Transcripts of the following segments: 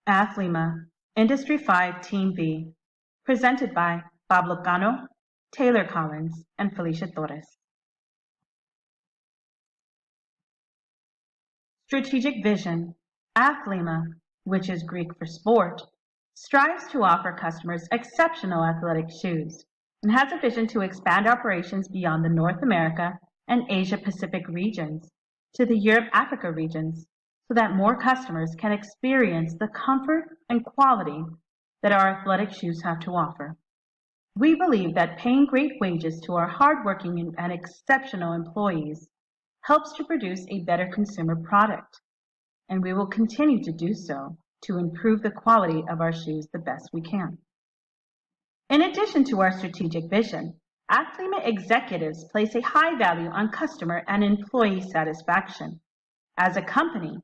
Athlema, Industry 5 Team B, presented by Pablo Cano, Taylor Collins, and Felicia Torres. Strategic vision. Athlema, which is Greek for sport, strives to offer customers exceptional athletic shoes and has a vision to expand operations beyond the North America and Asia Pacific regions to the Europe-Africa regions so that more customers can experience the comfort and quality that our athletic shoes have to offer. We believe that paying great wages to our hardworking and exceptional employees helps to produce a better consumer product, and we will continue to do so to improve the quality of our shoes the best we can. In addition to our strategic vision, Athlema executives place a high value on customer and employee satisfaction. As a company,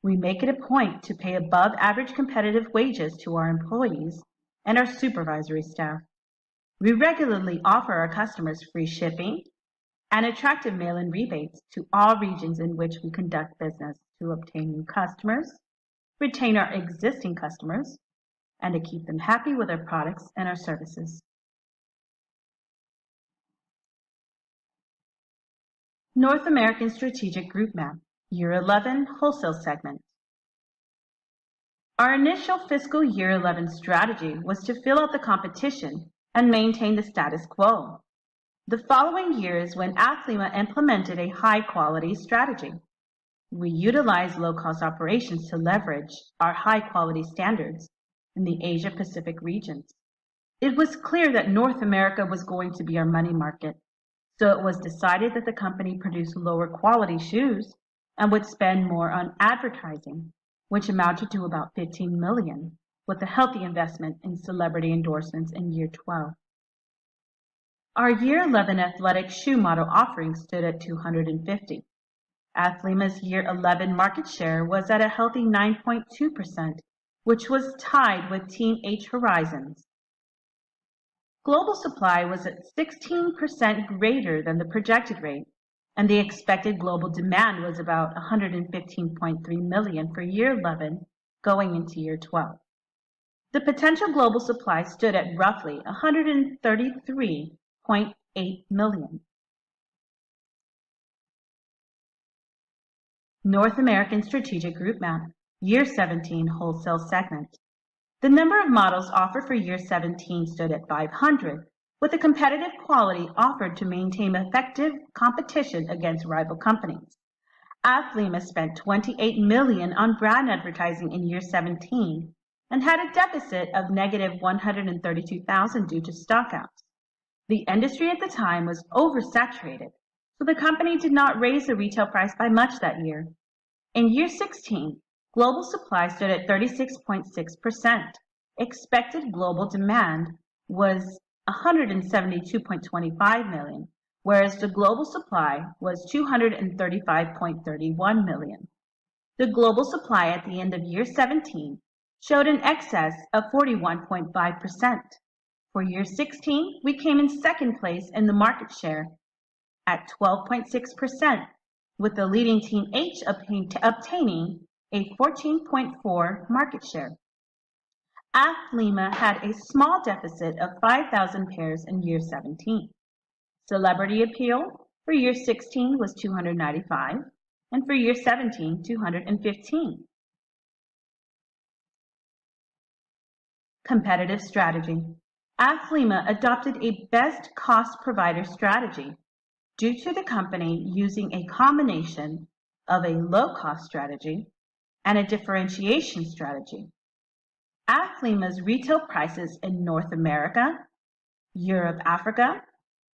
we make it a point to pay above average competitive wages to our employees and our supervisory staff. We regularly offer our customers free shipping and attractive mail-in rebates to all regions in which we conduct business to obtain new customers, retain our existing customers, and to keep them happy with our products and our services. North American Strategic Group Map, Year 11 Wholesale Segment. Our initial fiscal year 11 strategy was to fill out the competition and maintain the status quo. The following year is when Athlema implemented a high-quality strategy. We utilized low-cost operations to leverage our high-quality standards in the Asia-Pacific regions. It was clear that North America was going to be our money market, so it was decided that the company produced lower-quality shoes and would spend more on advertising, which amounted to about $15 million, with a healthy investment in celebrity endorsements in year 12. Our year 11 athletic shoe model offering stood at 250. Athlema's year 11 market share was at a healthy 9.2%, which was tied with Team H Horizons. Global supply was at 16% greater than the projected rate, and the expected global demand was about 115.3 million for year 11 going into year 12. The potential global supply stood at roughly 133.8 million. North American Strategic Group Map, Year 17 Wholesale Segment. The number of models offered for Year 17 stood at 500, with a competitive quality offered to maintain effective competition against rival companies. Athlema spent $28 million on brand advertising in Year 17 and had a deficit of negative $132,000 due to stockouts. The industry at the time was oversaturated, so the company did not raise the retail price by much that year. In Year 16, global supply stood at 36.6%. Expected global demand was 172.25 million, whereas the global supply was 235.31 million. The global supply at the end of Year 17 showed an excess of 41.5%. For Year 16, we came in second place in the market share at 12.6%, with the leading Team H obtaining a 14.4% market share. Athlema had a small deficit of 5,000 pairs in Year 17. Celebrity appeal for Year 16 was 295, and for Year 17, 215. Competitive strategy. Athlema adopted a best cost provider strategy due to the company using a combination of a low-cost strategy and a differentiation strategy. Athlema's retail prices in North America, Europe, Africa,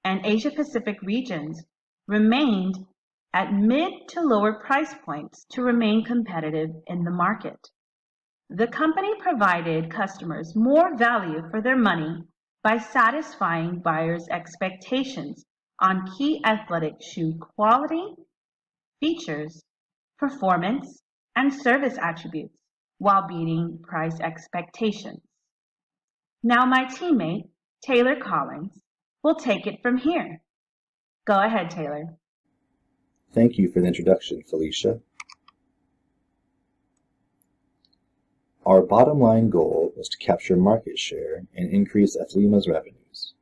and Asia Pacific regions remained at mid to lower price points to remain competitive in the market. The company provided customers more value for their money by satisfying buyers' expectations on key athletic shoe quality, features, performance, and service attributes while beating price expectations. Now my teammate, Taylor Collins, will take it from here. Go ahead, Taylor. Thank you for the introduction, Felicia. Our bottom line goal was to capture market share and increase Athlima's revenues.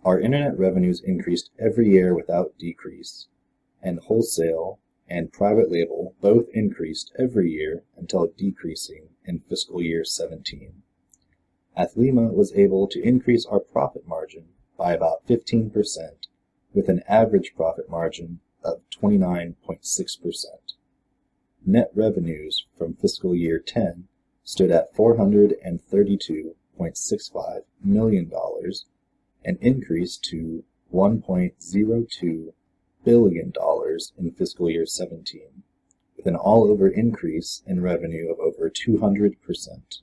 Our internet revenues increased every year without decrease, and wholesale and private label both increased every year until decreasing in fiscal year 17. Athlima was able to increase our profit margin by about 15%, with an average profit margin of 29.6%. Net revenues from fiscal year 10 stood at $432.65 million, an increase to $1.02 billion in fiscal year 17, with an all-over increase in revenue of over 200%.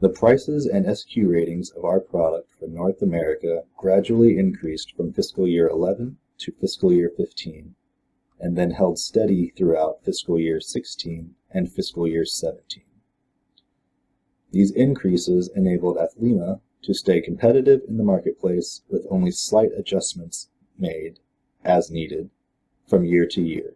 The prices and SQ ratings of our product for North America gradually increased from fiscal year 11 to fiscal year 15, and then held steady throughout fiscal year 16 and fiscal year 17. These increases enabled Athlima to stay competitive in the marketplace with only slight adjustments made, as needed, from year to year.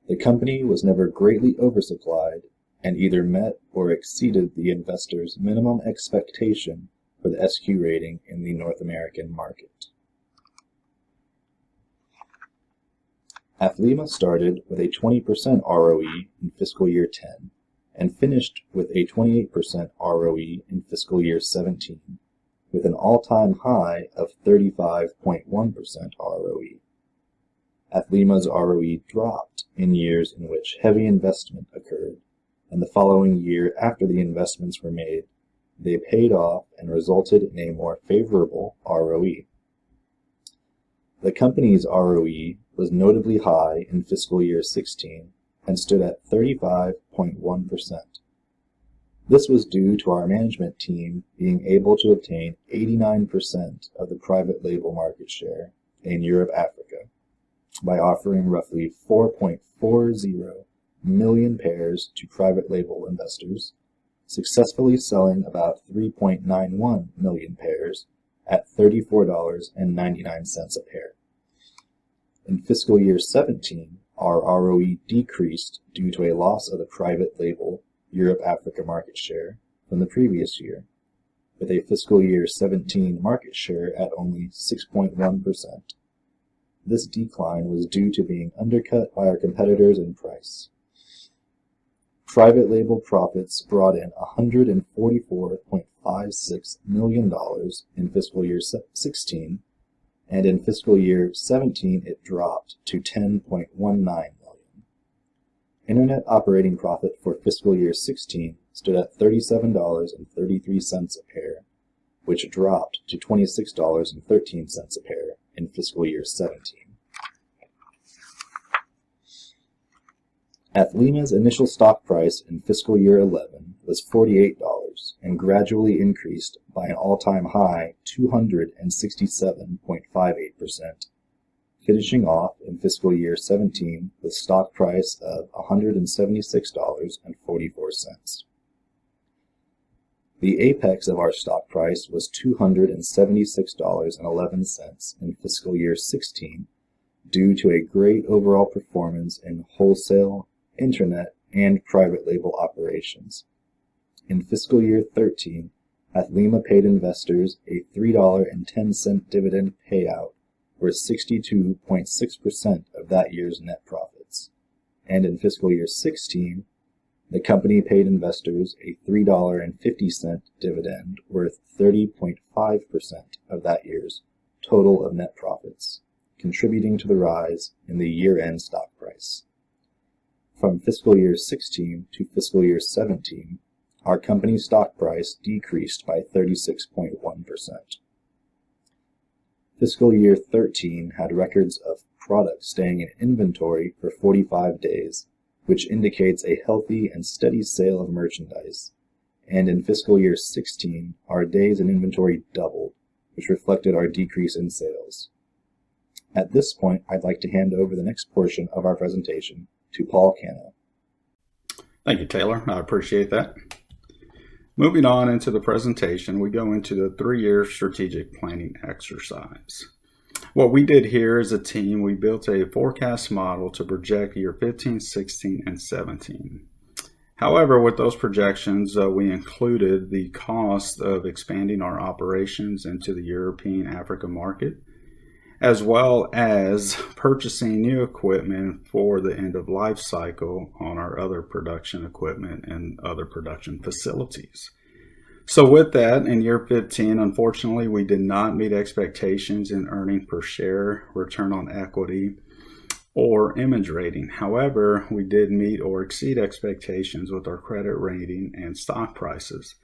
The company was never greatly oversupplied and either met or exceeded the investor's minimum expectation for the SQ rating in the North American market. Athlima started with a 20% ROE in fiscal year 10 and finished with a 28% ROE in fiscal year 17, with an all-time high of 35.1% ROE. Athlima's ROE dropped in years in which heavy investment occurred, and the following year after the investments were made, they paid off and resulted in a more favorable ROE. The company's ROE was notably high in fiscal year 16 and stood at 35.1%. This was due to our management team being able to obtain 89% of the private label market share in Europe-Africa by offering roughly 4.40 million pairs to private label investors, successfully selling about 3.91 million pairs at $34.99 a pair. In fiscal year 17, our ROE decreased due to a loss of the private label Europe-Africa market share from the previous year, with a fiscal year 17 market share at only 6.1%. This decline was due to being undercut by our competitors in price. Private label profits brought in $144.56 million in fiscal year 16, and in fiscal year 17 it dropped to $10.19 million. Internet operating profit for fiscal year 16 stood at $37.33 a pair, which dropped to $26.13 a pair in fiscal year 17. Athlima's initial stock price in fiscal year 11 was $48 and gradually increased by an all-time high 267.58%, finishing off in fiscal year 17 with stock price of $176.44. The apex of our stock price was $276.11 in fiscal year 16 due to a great overall performance in wholesale, internet, and private label operations. In fiscal year 13, Athlima paid investors a $3.10 dividend payout, worth 62.6% of that year's net profits. And in fiscal year 16, the company paid investors a $3.50 dividend, worth 30.5% of that year's total of net profits, contributing to the rise in the year-end stock price. From fiscal year 16 to fiscal year 17, our company's stock price decreased by 36.1%. Fiscal year 13 had records of product staying in inventory for 45 days, which indicates a healthy and steady sale of merchandise. And in fiscal year 16, our days in inventory doubled, which reflected our decrease in sales. At this point, I'd like to hand over the next portion of our presentation to Paul Cano. Thank you, Taylor. I appreciate that. Moving on into the presentation, we go into the 3-year strategic planning exercise. What we did here as a team, we built a forecast model to project year 15, 16, and 17. However, with those projections, we included the cost of expanding our operations into the European Africa market, as well as purchasing new equipment for the end of life cycle on our other production equipment and other production facilities. So with that, in year 15, unfortunately, we did not meet expectations in earnings per share, return on equity, or image rating. However, we did meet or exceed expectations with our credit rating and stock prices.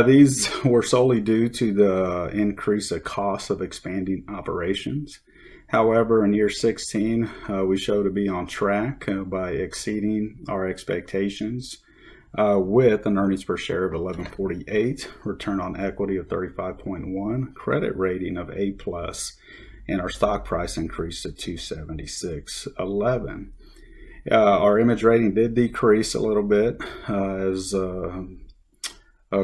These were solely due to the increase of cost of expanding operations. However, in year 16, we show to be on track by exceeding our expectations with an earnings per share of 11.48, return on equity of 35.1, credit rating of A+, and our stock price increased to 276.11. Our image rating did decrease a little bit as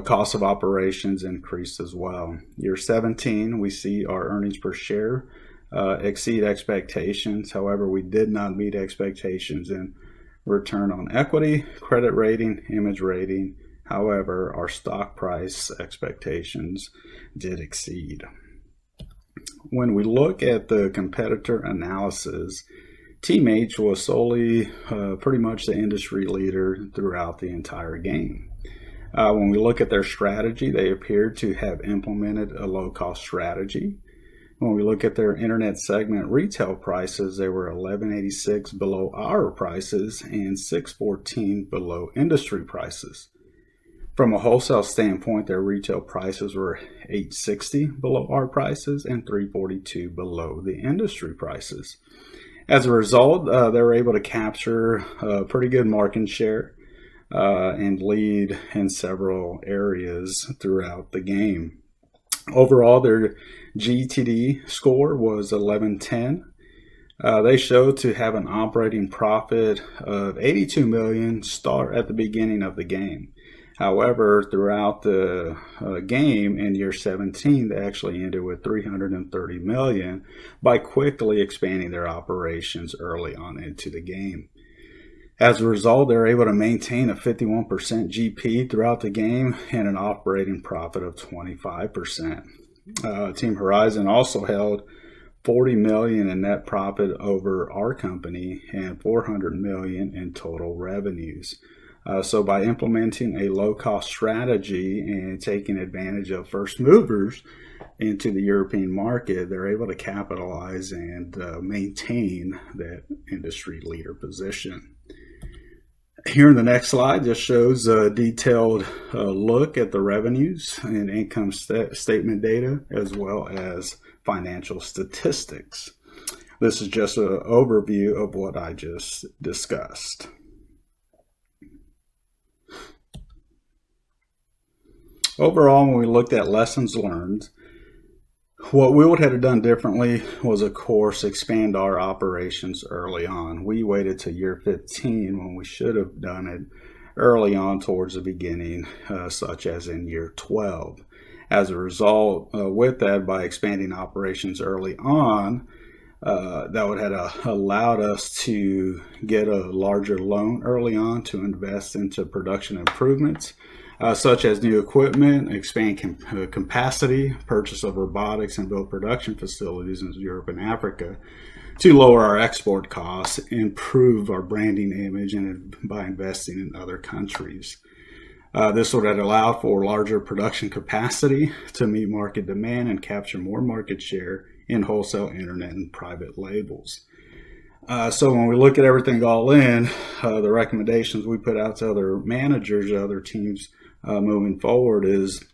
cost of operations increased as well. Year 17, we see our earnings per share exceed expectations. However, we did not meet expectations in return on equity, credit rating, image rating. However, our stock price expectations did exceed. When we look at the competitor analysis, Team H was solely pretty much the industry leader throughout the entire game. When we look at their strategy, they appeared to have implemented a low-cost strategy. When we look at their internet segment retail prices, they were $11.86 below our prices and $6.14 below industry prices. From a wholesale standpoint, their retail prices were $8.60 below our prices and $3.42 below the industry prices. As a result, they were able to capture a pretty good market share and lead in several areas throughout the game. Overall, their GTD score was 1110. They showed to have an operating profit of $82 million at the beginning of the game. However, throughout the game in year 17, they actually ended with $330 million by quickly expanding their operations early on into the game. As a result, they're able to maintain a 51% GP throughout the game and an operating profit of 25%. Team Horizon also held $40 million in net profit over our company and $400 million in total revenues. So by implementing a low-cost strategy and taking advantage of first movers into the European market, they're able to capitalize and maintain that industry leader position. Here in the next slide just shows a detailed look at the revenues and income statement data as well as financial statistics. This is just an overview of what I just discussed. Overall, when we looked at lessons learned, what we would have done differently was, of course, expand our operations early on. We waited to year 15 when we should have done it early on towards the beginning, such as in year 12. As a result, with that, by expanding operations early on, that would have allowed us to get a larger loan early on to invest into production improvements, such as new equipment, expand capacity, purchase of robotics, and build production facilities in Europe and Africa to lower our export costs, improve our branding image, and by investing in other countries. This would have allowed for larger production capacity to meet market demand and capture more market share in wholesale, internet, and private labels. So when we look at everything all in, the recommendations we put out to other managers, other teams moving forward is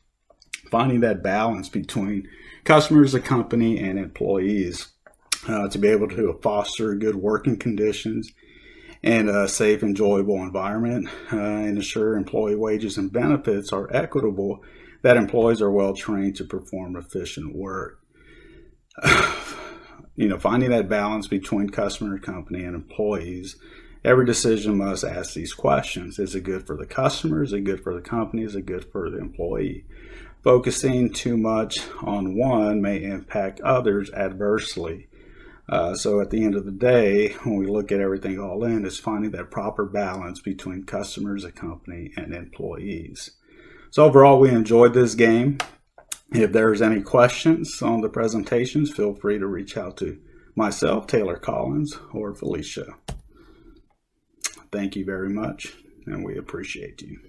finding that balance between customers, the company, and employees to be able to foster good working conditions and a safe, enjoyable environment and ensure employee wages and benefits are equitable, that employees are well trained to perform efficient work. Finding that balance between customer, company, and employees, every decision must ask these questions. Is it good for the customer? Is it good for the company? Is it good for the employee? Focusing too much on one may impact others adversely. So at the end of the day, when we look at everything all in, it's finding that proper balance between customers, the company, and employees. So overall, we enjoyed this game. If there's any questions on the presentations, feel free to reach out to myself, Taylor Collins, or Felicia. Thank you very much, and we appreciate you.